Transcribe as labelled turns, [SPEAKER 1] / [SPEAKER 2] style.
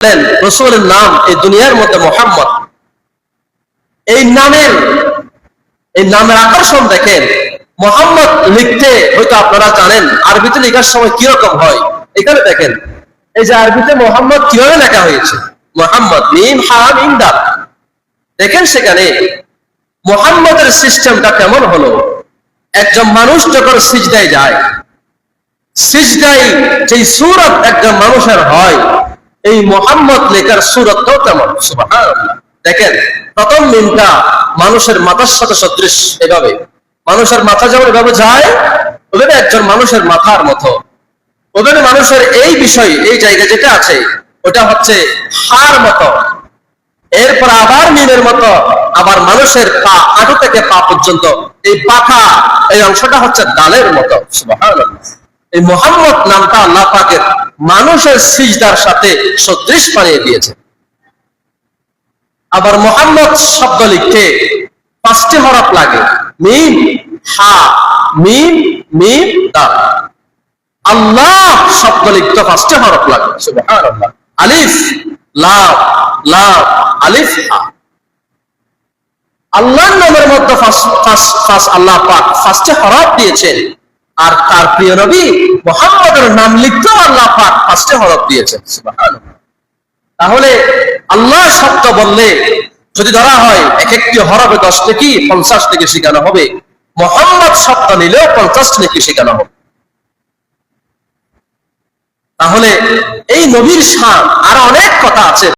[SPEAKER 1] রসুলের নাম এই দুনিয়ার মধ্যে মোহাম্মদ। এই নামের আকর্ষণ দেখেন। মোহাম্মদ লিখতে হয়তো আপনারা জানেন আরবিতে লেখার সময় কিরকম হয়। এখানে দেখেন, এই যে আরবিতে মোহাম্মদ কিভাবে লেখা হয়েছে, মোহাম্মদ মিম হা মিম দাল। দেখেন সেখানে মোহাম্মদের সিস্টেমটা কেমন হলো। একজন মানুষ যখন সিজদায় যায়, সিজদায় যেই সূরত একজন মানুষের হয়, এই মোহাম্মদ লেখার সূরতটাও তেমন। সুবহানাল্লাহ। দেখেন প্রথম মিমটা মানুষের মাথার সাথে সদৃশ। এভাবে মানুষের মাথা যেমন এভাবে যায়, ওভাবে একজন মানুষের মাথার মতো। ওভাবে মানুষের এই বিষয়, এই জায়গা যেটা আছে ওটা হচ্ছে হাড় মতো। এরপর আবার মিমের মতো, আবার মানুষের পা, হাঁটু থেকে পা পর্যন্ত এই পাখা, এই অংশটা হচ্ছে ডালের মতো। সুবহানাল্লাহ। এই মোহাম্মদ নামটা আল্লাহ পাকের মানুষের সিজদার সাথে সদৃশ বানিয়ে দিয়েছে। আবার মোহাম্মদ শব্দ লিখতে 5টি হরফ লাগে, মিম হা মিম মিম দাল। আল্লাহ শব্দ লিখতে 5টি হরফ লাগে। সুবহানাল্লাহ। আলিফ লাম লাম আলিফ হা। আল্লাহর নামের মধ্যে আল্লাহ পাক 5টি হরফ দিয়েছেন। আর তার প্রিয় নবী মুহাম্মদের নাম লিখতেও আল্লাহ পাক 5টি হরফ দিয়েছেন। সুবহানাল্লাহ। তাহলে আল্লাহ শব্দ বললে যদি ধরা হয় এক একটি হরফে 10 থেকে 50 থেকে শেখানো হবে, মুহাম্মদ শব্দ নিলেও 50 থেকে শেখানো হবে। তাহলে এই নবীর শান আরো অনেক কথা আছে।